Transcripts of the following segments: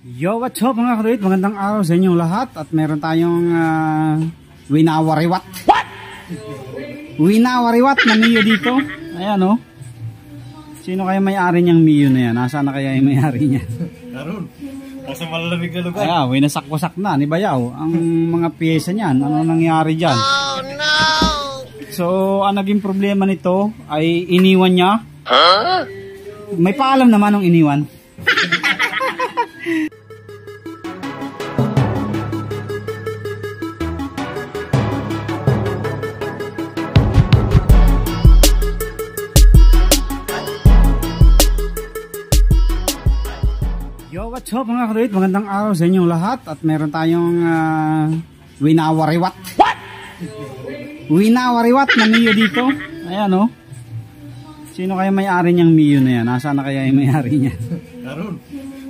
Yo, what's up mga kaduit? Magandang araw sa inyong lahat. At meron tayong winawariwat. What? Winawariwat na Mio dito. Ayan o. Sino kaya may-ari niyang Mio na yan? Nasaan na kaya yung may-ari niya? Naroon. Nasa malamig na lugar. Kaya, winasak-wasak na ni Bayaw ang mga pyesa niyan. Ano nangyari dyan? Oh no! So, ang naging problema nito ay iniwan niya. Huh? May paalam naman nung iniwan. Yo, what's up mga kaduit? Magandang araw sa inyong lahat. At meron tayong winawariwat. What? Winawariwat na Mio dito. Ayan o. Sino kaya may-ari niyang Mio na yan? Nasaan na kaya yung may-ari niya? Naroon.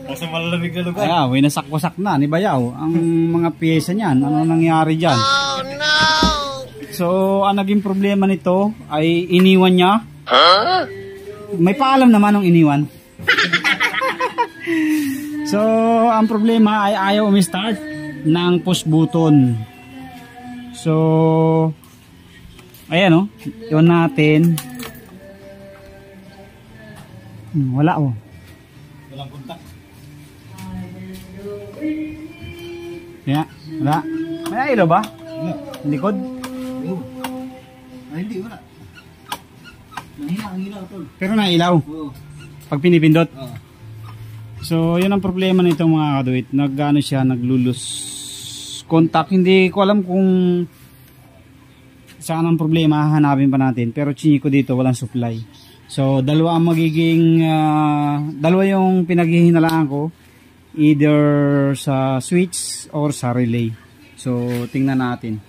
Nasa malamig na lugar. Kaya, winasak-wasak na ni Bayaw ang mga pyesa niyan. Ano nangyari dyan? Oh no! So, ang naging problema nito ay iniwan niya. Huh? May paalam naman nung iniwan. So, ang problema ay ayaw umi-start ng push button. So, ayan o. Iwan natin. Wala o. Walang kontak. Kaya, wala. May ilaw ba? Wala. Likod? Ay, hindi, wala. Nahila ang ilaw, tol. Pero nailaw. Oo. Pag pinipindot. Oo. So, yun ang problema nito mga kaduit. Nag-ano siya, naglulus contact. Hindi ko alam kung saan ang problema, hanapin pa natin. Pero chiniko dito, walang supply. So, dalawa ang magiging, dalawa yung pinaghihinalaan ko. Either sa switch or sa relay. So, tingnan natin.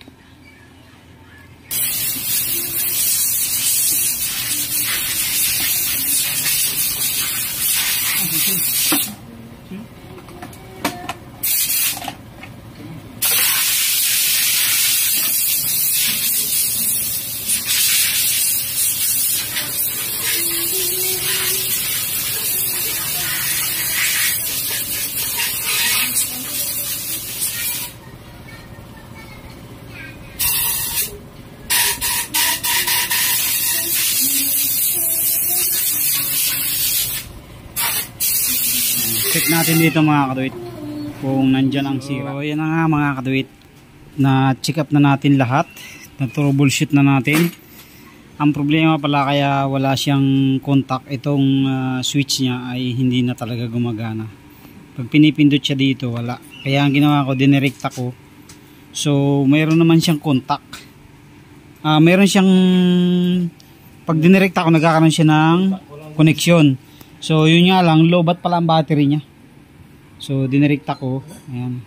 Check natin dito mga kaduit kung nandyan ang sira. So yan na nga mga kaduit, na check up na natin lahat, na troubleshoot na natin. Ang problema pala kaya wala siyang contact, itong switch niya ay hindi na talaga gumagana. Pag pinipindot siya dito wala. Kaya ang ginawa ko, dinirekta ko. So mayroon naman siyang contact, mayroon siyang, pag dinirekta ko nagkakaroon siya ng connection. So yun nga lang, lobat pala ang battery niya. So dinirekta ko. Ayan.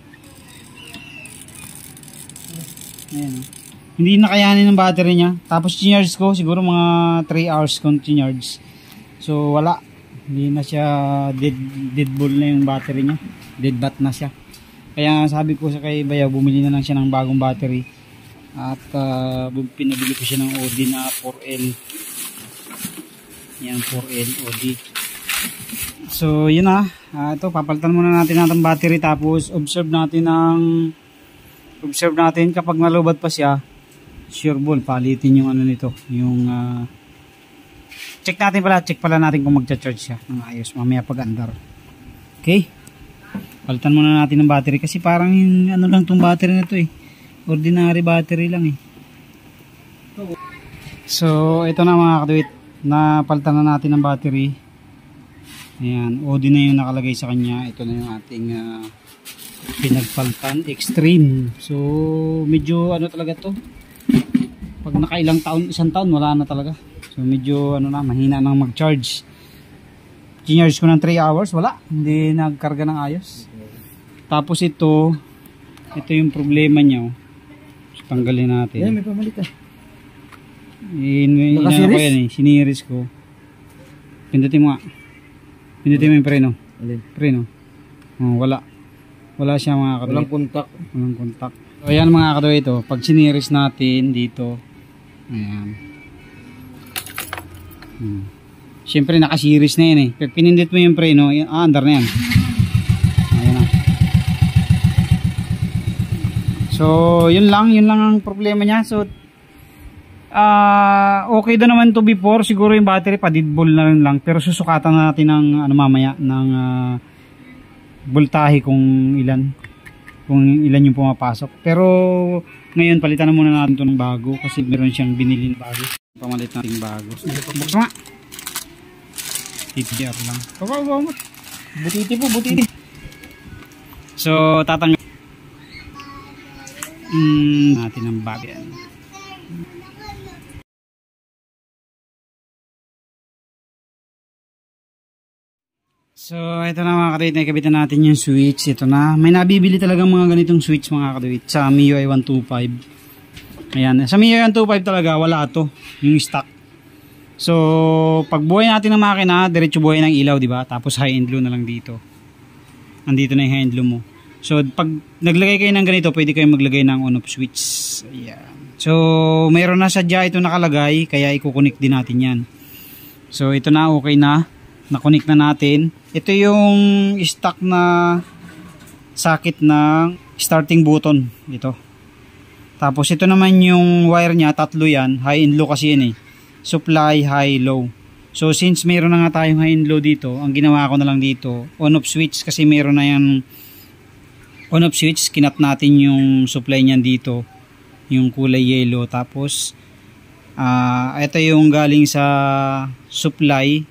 Ayan. Hindi nakayanin ng battery niya. Tapos chinarge ko, siguro mga 3 hours kung chinarge. So wala. Hindi na siya, dead ball na yung battery niya. Dead bat na siya. Kaya sabi ko sa kay Bayaw, bumili na lang siya ng bagong battery. At pinabili ko siya ng OD na 4L. Yan, 4L OD. So yun na, ito papalitan muna natin ang battery, tapos observe natin kapag nalubat pa siya, sure ball palitin yung ano nito, yung check pala natin kung magcha-charge siya ng ayos mamaya pag andar. Okay, palitan muna natin ang battery kasi parang ano lang tong battery na to ordinary battery lang So ito na mga kaduit, napalitan na natin ang battery. Ayan, OD na yung nakalagay sa kanya. Ito na yung ating pinagpaltan, extreme. So medyo ano talaga to, pag nakailang taon, isang taon wala na talaga. So medyo ano na, mahina nang mag-charge. Chinarge ko ng 3 hours, wala, hindi nagkarga ng ayos. Tapos ito yung problema niya. So, tanggalin natin. Yan, may pamalit siniris ko. Pindutin mo nga. Pindutin mo yung preno. Preno. Oh, wala siya mga kaduit. Walang kontak. So ayan mga kaduit, ito pag siniris natin dito, ayan, Siyempre naka-series na yan eh. Pag pinindit mo yung preno, andar na yan. Ayan na. So yun lang ang problema niya. So okay daw naman to before, siguro yung battery pa deadbolt na rin lang, pero susukatan na natin ng ano mamaya ng voltahe kung ilan yung pumapasok. Pero ngayon palitan na muna natin to ng bago kasi meron siyang binili na bago. Pamalit natin bago. Buksan nga. TTR lang. Butiti. So tatanggal natin ang bago yan. So ito na mga kadawit, nakabitan natin yung switch. Ito na, may nabibili talagang mga ganitong switch mga kadawit sa MIUI 125. Ayan, sa MIUI 125 talaga wala to, yung stock. So pag buhay natin ng makina, diretso buhay ng ilaw, di ba? Tapos high and low na lang dito. Andito na yung high and low mo. So pag naglagay kayo ng ganito, pwede kayo maglagay ng on off switch. Ayan. So mayroon na sadya ito nakalagay, kaya i-connect din natin yan. So ito na, okay na. Na-connect na natin. Ito yung stock na socket ng starting button dito. Tapos ito naman yung wire niya, tatlo yan, high and low kasi yan eh. Supply, high, low. So since meron na nga tayong high and low dito, ang ginawa ko na lang dito, on off switch, kasi meron na yan on off switch, kinat natin yung supply niyan dito, yung kulay yellow. Tapos ito yung galing sa supply,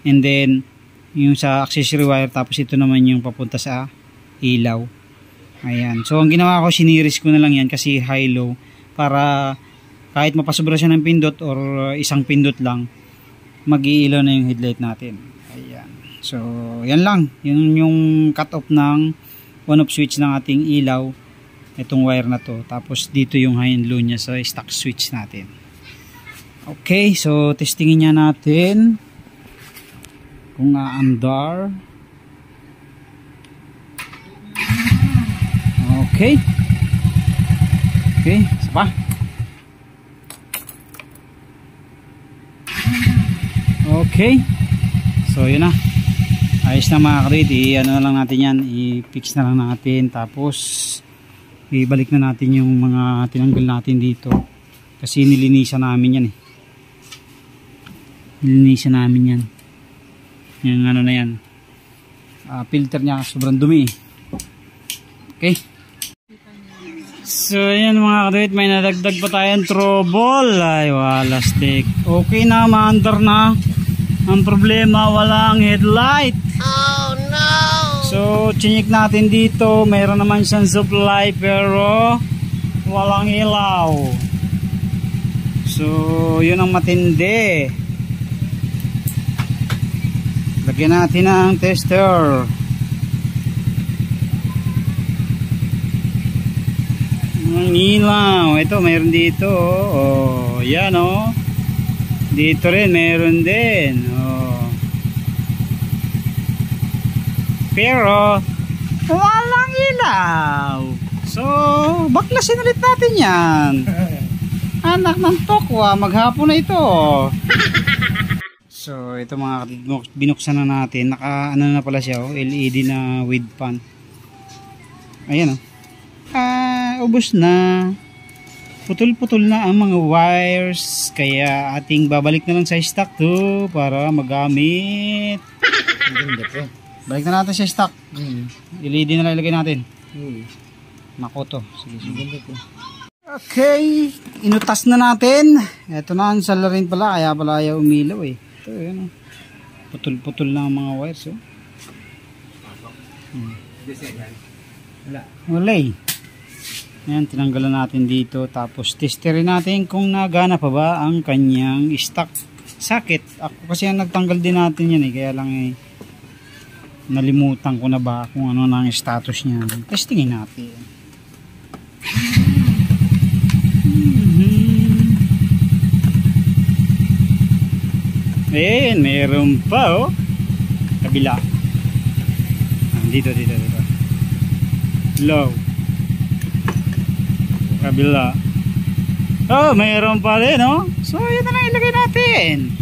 and then yung sa accessory wire, tapos ito naman yung papunta sa ilaw. Ayan, so ang ginawa ko, siniris ko na lang yan kasi high low, para kahit mapasobra siya ng pindot or isang pindot lang, mag-iilaw na yung headlight natin. Ayan, so yan lang, yun yung cut off ng on off switch ng ating ilaw, itong wire na to. Tapos dito yung high and low nya sa stock switch natin. Okay, so testingin niya natin kung aandar. Okay. Okay, isa pa. Okay. So yun na. Ayos na mga kadawit. Ano na lang natin yan. I-fix na lang natin. Tapos ibalik na natin yung mga tinanggal natin dito. Kasi nilinisan namin yan eh. Nilinisan namin yan. Yung ano na yan, filter niya sobrang dumi. Okay, so yan mga kadawit, may nadagdag pa tayong trouble. Ay wala stick. Okay na, maandar na. Ang problema, walang headlight. Oh no. So chinik natin dito, mayroon naman siyang supply pero walang ilaw. So yun ang matindi. Lagyan natin ang tester. Ang ilaw. Ito, mayroon dito. Oh, yan oh. Dito rin, mayroon din. Oh. Pero, walang ilaw. So, baklasin ulit natin yan. Anak ng tokwa, maghapon na ito. So ito mga kapatid, binuksan na natin. Naka ano na pala siya, oh, LED na with pan. Ayan oh. Ubos na. Putol-putol na ang mga wires. Kaya ating babalik na lang sa stock to para magamit. Balik na natin sa stock. LED na lang ilagay natin. Makoto. Sige, sige. Okay, inutas na natin. Ito na ang salarin pala, kaya pala ayaw umilaw eh. Ito, yun, putol-putol na ang mga wires. Wala eh. Ayan, tinanggalan natin dito. Tapos testerin natin kung nagana pa ba ang kanyang stock socket. Ako kasi nagtanggal din natin yan eh. Kaya lang eh, nalimutan ko na ba kung ano na ang status niya. Testingin natin. Ayan, mayroon pa oh. Kabila. Dito. Low. Kabila. Oh, mayroon pa rin oh. So, yun na lang ilagay natin.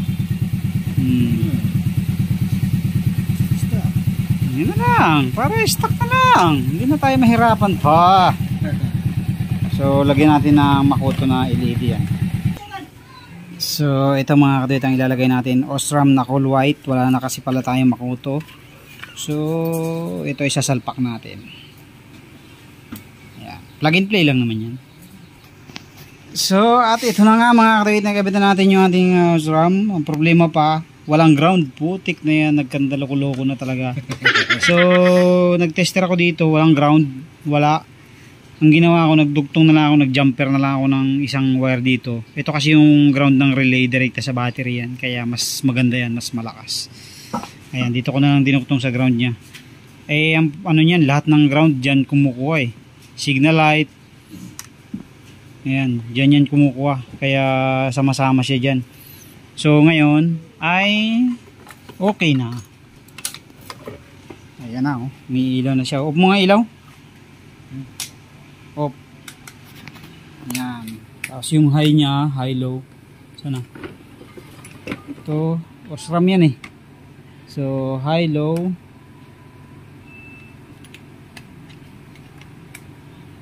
Yun na lang. Para stock na lang. Hindi na tayo mahirapan pa. So lagyan natin ng Makoto na LED yan. So ito mga kaduyot ang ilalagay natin, Osram na cool white, wala na kasi pala tayong Makoto. So ito ay sasalpak natin. Ayan. Plug and play lang naman yan. So at ito na nga mga kaduyot, nagabitan natin yung ating Osram. Ang problema pa, walang ground, putik na yan, nagkandaloko-loko na talaga. So nagtester ako dito, walang ground, wala. Ang ginawa ko, nagdugtong na lang ako, nagjumper na lang ako ng isang wire dito. Ito kasi yung ground ng relay direkta sa battery yan, kaya mas maganda yan, mas malakas. Ayan, dito ko na lang dinuktong sa ground niya. Eh ang, ano niyan, lahat ng ground dyan kumukuha eh. Signal light, ayan, dyan yan kumukuha, kaya sama-sama siya dyan. So ngayon ay okay na. Ayan na, oh, may ilaw na siya. Off mo nga ilaw. Off. Yan. Tapos yung high niya, high low. Sana. Ito, Osram yan eh. So, high low.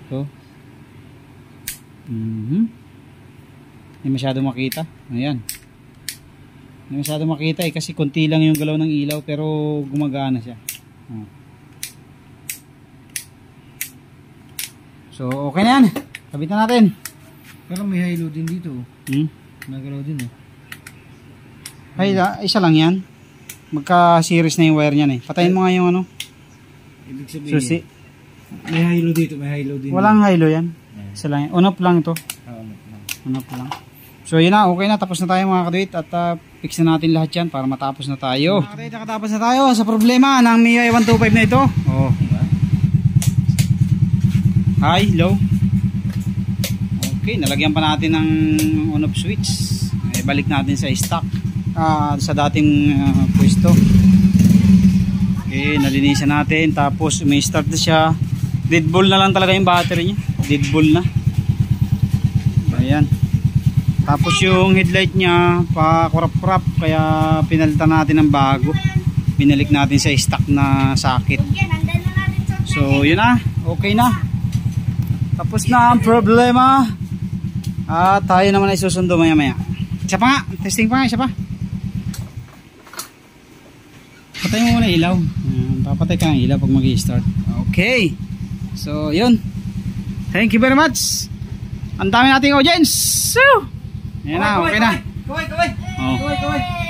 Ito. Hindi masyado makita. Ayan. Hindi masyado makita eh kasi konti lang yung galaw ng ilaw pero gumagana siya. So okay na yan, kabitan natin. Pero may high low din dito. Nagalaw din Ay, isa lang yan. Magka-series na yung wire niyan eh. Patayin mo nga yung ano. Ibig sabihin, susi. may high low dito, may high low din. Walang high low yan. Isa lang yan. On-off lang ito. On-off lang. So yun na, okay na. Tapos na tayo mga kaduyit. At fix na natin lahat yan para matapos na tayo. Mga kaduyit, nakatapos na tayo sa problema ng MIUI 125 na ito. Oh. High, low. Okay, nalagyan pa natin ng on-off switch. Balik natin sa stock. Sa dating pwesto. Okay, nalinisan natin. Tapos may start na siya. Dead ball na lang talaga yung battery niya. Dead ball na. Ayan. Tapos yung headlight niya pa kurap-kurap, kaya pinalitan natin ng bago. Binalik natin sa stock na socket. So yun na, okay na. Tapos na ang problema. At tayo naman ay susundo maya maya. Isa pa nga, testing pa nga, isa pa. Patay mo muna ilaw. Papatay ka ng ilaw pag mag-i-start. Okay. So yun. Thank you very much. Ang dami nating audience. So, yan na, okay na. Kaway! Oh. Kaway!